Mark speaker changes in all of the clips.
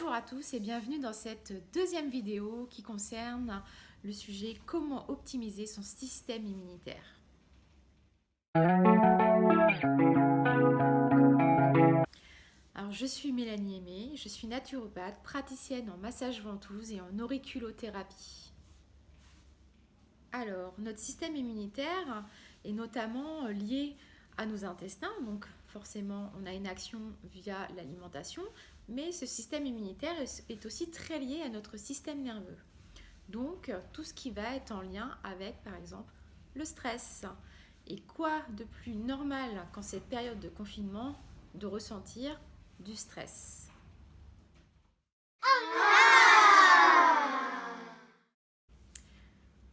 Speaker 1: Bonjour à tous et bienvenue dans cette deuxième vidéo qui concerne le sujet comment optimiser son système immunitaire. Alors je suis Mélanie Aimé, je suis naturopathe, praticienne en massage ventouse et en auriculothérapie. Alors notre système immunitaire est notamment lié à nos intestins, donc forcément on a une action via l'alimentation, mais ce système immunitaire est aussi très lié à notre système nerveux. Donc tout ce qui va être en lien avec par exemple le stress. Et quoi de plus normal qu'en cette période de confinement de ressentir du stress.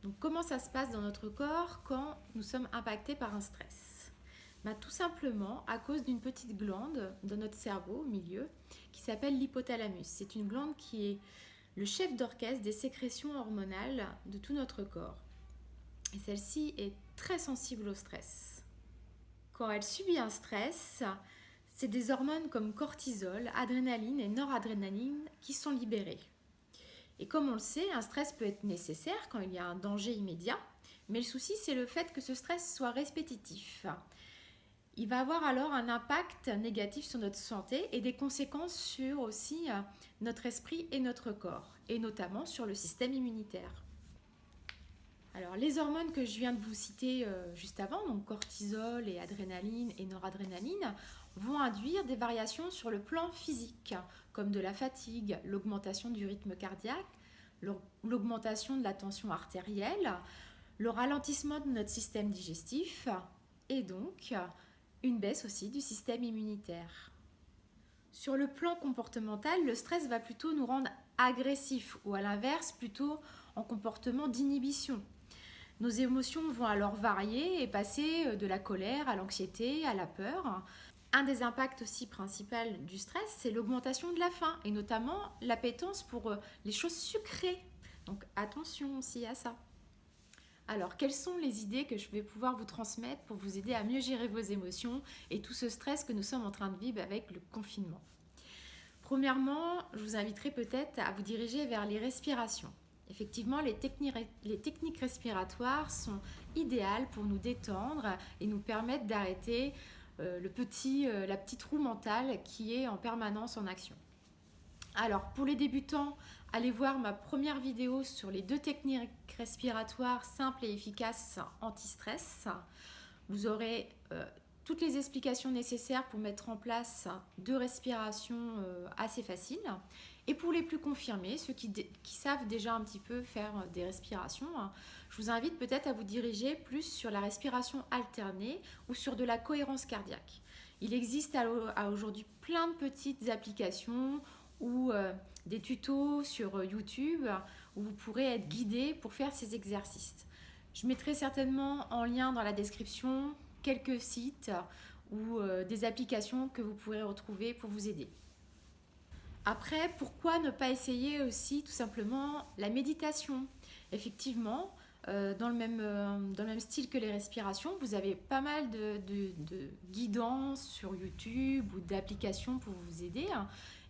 Speaker 1: Donc comment ça se passe dans notre corps quand nous sommes impactés par un stress? Tout simplement à cause d'une petite glande dans notre cerveau au milieu qui s'appelle l'hypothalamus. C'est une glande qui est le chef d'orchestre des sécrétions hormonales de tout notre corps. Et celle-ci est très sensible au stress. Quand elle subit un stress, c'est des hormones comme cortisol, adrénaline et noradrénaline qui sont libérées. Et comme on le sait, un stress peut être nécessaire quand il y a un danger immédiat, mais le souci c'est le fait que ce stress soit répétitif. Il va avoir alors un impact négatif sur notre santé et des conséquences sur aussi notre esprit et notre corps, et notamment sur le système immunitaire. Alors les hormones que je viens de vous citer juste avant, donc cortisol et adrénaline et noradrénaline, vont induire des variations sur le plan physique, comme de la fatigue, l'augmentation du rythme cardiaque, l'augmentation de la tension artérielle, le ralentissement de notre système digestif et donc une baisse aussi du système immunitaire. Sur le plan comportemental, le stress va plutôt nous rendre agressifs ou à l'inverse plutôt en comportement d'inhibition. Nos émotions vont alors varier et passer de la colère à l'anxiété, à la peur. Un des impacts aussi principaux du stress, c'est l'augmentation de la faim et notamment l'appétence pour les choses sucrées. Donc attention aussi à ça. Alors, quelles sont les idées que je vais pouvoir vous transmettre pour vous aider à mieux gérer vos émotions et tout ce stress que nous sommes en train de vivre avec le confinement? Premièrement, je vous inviterai peut-être à vous diriger vers les respirations. Effectivement, les techniques respiratoires sont idéales pour nous détendre et nous permettre d'arrêter la petite roue mentale qui est en permanence en action. Alors, pour les débutants, allez voir ma première vidéo sur les 2 techniques respiratoires simples et efficaces anti-stress. Vous aurez toutes les explications nécessaires pour mettre en place 2 respirations assez faciles. Et pour les plus confirmés, ceux qui savent déjà un petit peu faire des respirations, je vous invite peut-être à vous diriger plus sur la respiration alternée ou sur de la cohérence cardiaque. Il existe à aujourd'hui plein de petites applications ou des tutos sur YouTube où vous pourrez être guidé pour faire ces exercices. Je mettrai certainement en lien dans la description quelques sites ou des applications que vous pourrez retrouver pour vous aider. Après, pourquoi ne pas essayer aussi tout simplement la méditation? Effectivement, dans le même style que les respirations, vous avez pas mal de guidances sur YouTube ou d'applications pour vous aider.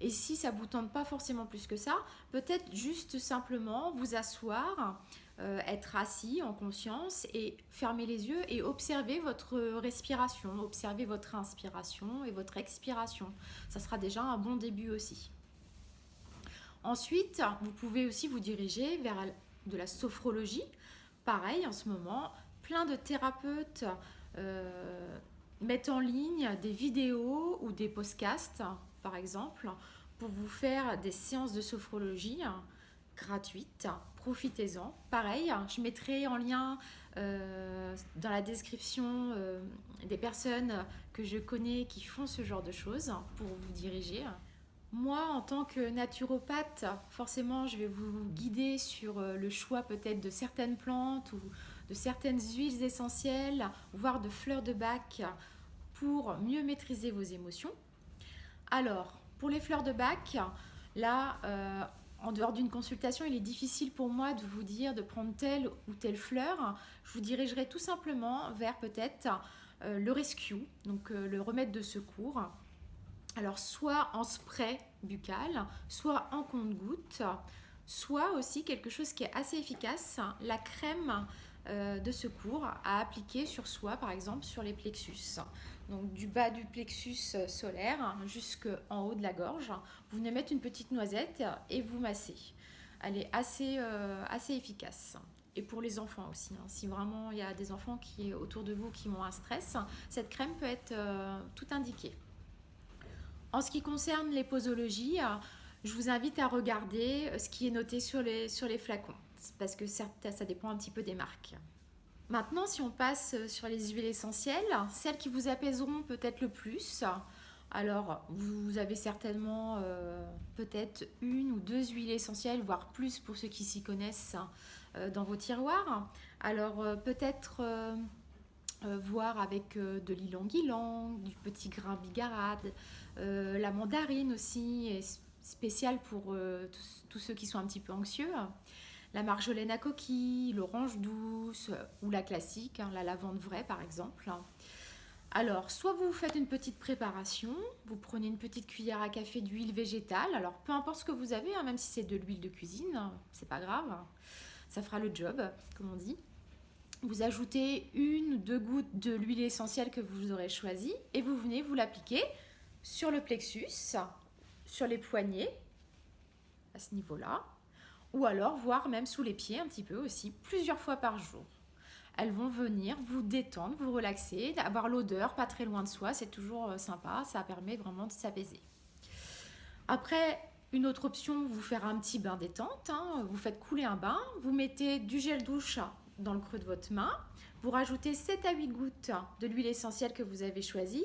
Speaker 1: Et si ça ne vous tente pas forcément plus que ça, peut-être juste simplement vous asseoir, être assis en conscience et fermer les yeux et observer votre respiration, observer votre inspiration et votre expiration. Ça sera déjà un bon début aussi. Ensuite, vous pouvez aussi vous diriger vers de la sophrologie. Pareil, en ce moment, plein de thérapeutes mettent en ligne des vidéos ou des podcasts, par exemple, pour vous faire des séances de sophrologie gratuites. Profitez-en. Pareil, je mettrai en lien dans la description des personnes que je connais qui font ce genre de choses pour vous diriger. Moi, en tant que naturopathe, forcément, je vais vous guider sur le choix peut-être de certaines plantes ou de certaines huiles essentielles, voire de fleurs de bac pour mieux maîtriser vos émotions. Alors, pour les fleurs de bac, là, en dehors d'une consultation, il est difficile pour moi de vous dire de prendre telle ou telle fleur. Je vous dirigerai tout simplement vers peut-être le rescue, donc le remède de secours. Alors soit en spray buccal, soit en compte-gouttes, soit aussi quelque chose qui est assez efficace, la crème de secours à appliquer sur soi, par exemple sur les plexus. Donc du bas du plexus solaire jusqu'en haut de la gorge. Vous venez mettre une petite noisette et vous massez. Elle est assez efficace. Et pour les enfants aussi. Si vraiment il y a des enfants qui autour de vous qui ont un stress, cette crème peut être tout indiquée. En ce qui concerne les posologies, je vous invite à regarder ce qui est noté sur les flacons, parce que ça dépend un petit peu des marques. Maintenant, si on passe sur les huiles essentielles, celles qui vous apaiseront peut-être le plus. Alors, vous avez certainement peut-être une ou deux huiles essentielles, voire plus pour ceux qui s'y connaissent dans vos tiroirs. Alors, peut-être voir avec de l'ylang-ylang, du petit grain bigarade, la mandarine aussi, est spéciale pour tous ceux qui sont un petit peu anxieux. La marjolaine à coquille, l'orange douce ou la classique, la lavande vraie par exemple. Alors, soit vous faites une petite préparation, vous prenez une petite cuillère à café d'huile végétale, alors peu importe ce que vous avez, même si c'est de l'huile de cuisine, c'est pas grave, ça fera le job, comme on dit. Vous ajoutez une ou deux gouttes de l'huile essentielle que vous aurez choisie et vous venez vous l'appliquer sur le plexus, sur les poignets, à ce niveau-là, ou alors voire même sous les pieds un petit peu aussi, plusieurs fois par jour. Elles vont venir vous détendre, vous relaxer, avoir l'odeur pas très loin de soi, c'est toujours sympa, ça permet vraiment de s'apaiser. Après, une autre option, vous faire un petit bain détente, vous faites couler un bain, vous mettez du gel douche dans le creux de votre main, vous rajoutez 7 à 8 gouttes de l'huile essentielle que vous avez choisie,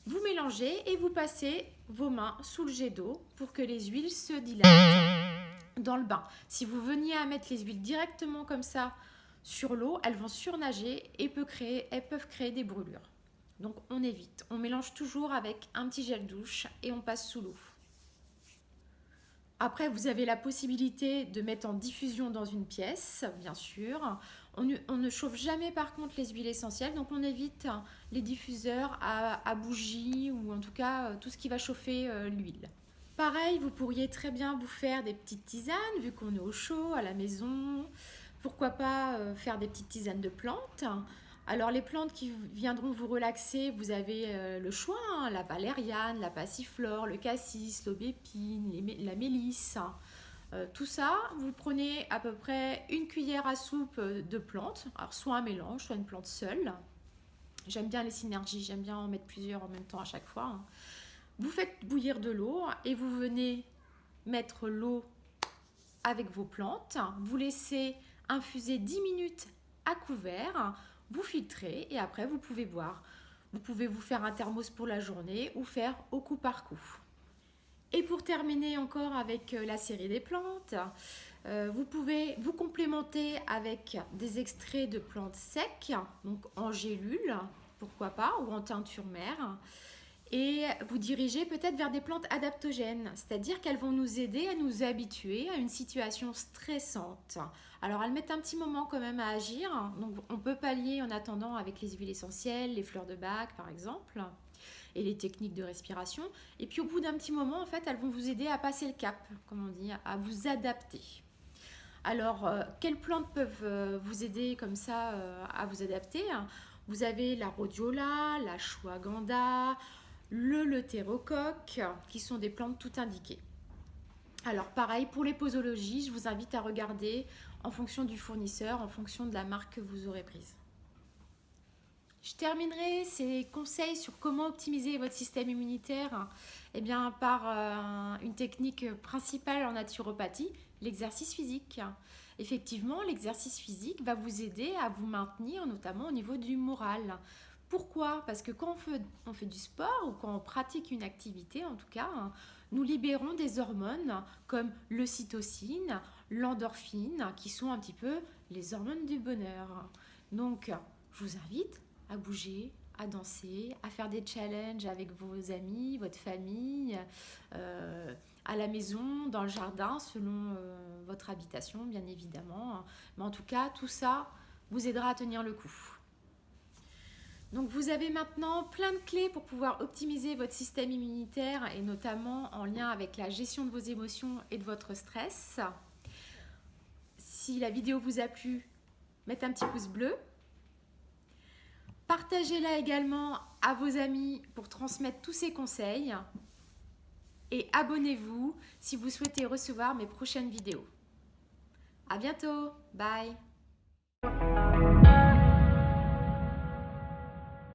Speaker 1: vous mélangez et vous passez vos mains sous le jet d'eau pour que les huiles se dilatent dans le bain. Si vous veniez à mettre les huiles directement comme ça sur l'eau, elles vont surnager et elles peuvent créer des brûlures. Donc on évite. On mélange toujours avec un petit gel douche et on passe sous l'eau. Après, vous avez la possibilité de mettre en diffusion dans une pièce, bien sûr. On ne chauffe jamais par contre les huiles essentielles, donc on évite les diffuseurs à bougie ou en tout cas tout ce qui va chauffer l'huile. Pareil, vous pourriez très bien vous faire des petites tisanes, vu qu'on est au chaud, à la maison. Pourquoi pas faire des petites tisanes de plantes. Alors les plantes qui viendront vous relaxer, vous avez le choix, la valériane, la passiflore, le cassis, l'aubépine, la mélisse. Tout ça, vous prenez à peu près une cuillère à soupe de plantes, alors soit un mélange, soit une plante seule. J'aime bien les synergies, j'aime bien en mettre plusieurs en même temps à chaque fois. Vous faites bouillir de l'eau et vous venez mettre l'eau avec vos plantes. Vous laissez infuser 10 minutes à couvert, vous filtrez et après vous pouvez boire. Vous pouvez vous faire un thermos pour la journée ou faire au coup par coup. Et pour terminer encore avec la série des plantes, vous pouvez vous complémenter avec des extraits de plantes secs, donc en gélule, pourquoi pas, ou en teinture mère. Et vous dirigez peut-être vers des plantes adaptogènes, c'est-à-dire qu'elles vont nous aider à nous habituer à une situation stressante. Alors elles mettent un petit moment quand même à agir, donc on peut pallier en attendant avec les huiles essentielles, les fleurs de bac par exemple, et les techniques de respiration. Et puis au bout d'un petit moment, en fait, elles vont vous aider à passer le cap, comme on dit, à vous adapter. Alors, quelles plantes peuvent vous aider comme ça à vous adapter? Vous avez la rhodiola, la ashwagandha, le leutérocoque, qui sont des plantes tout indiquées. Alors pareil, pour les posologies, je vous invite à regarder en fonction du fournisseur, en fonction de la marque que vous aurez prise. Je terminerai ces conseils sur comment optimiser votre système immunitaire par une technique principale en naturopathie, l'exercice physique. Effectivement, l'exercice physique va vous aider à vous maintenir, notamment au niveau du moral. Pourquoi? Parce que quand on fait du sport ou quand on pratique une activité, en tout cas, nous libérons des hormones comme l'ocytocine, l'endorphine, qui sont un petit peu les hormones du bonheur. Donc, je vous invite à bouger, à danser, à faire des challenges avec vos amis, votre famille, à la maison, dans le jardin, selon votre habitation, bien évidemment. Mais en tout cas, tout ça vous aidera à tenir le coup. Donc vous avez maintenant plein de clés pour pouvoir optimiser votre système immunitaire et notamment en lien avec la gestion de vos émotions et de votre stress. Si la vidéo vous a plu, mettez un petit pouce bleu. Partagez-la également à vos amis pour transmettre tous ces conseils. Et abonnez-vous si vous souhaitez recevoir mes prochaines vidéos. À bientôt, bye!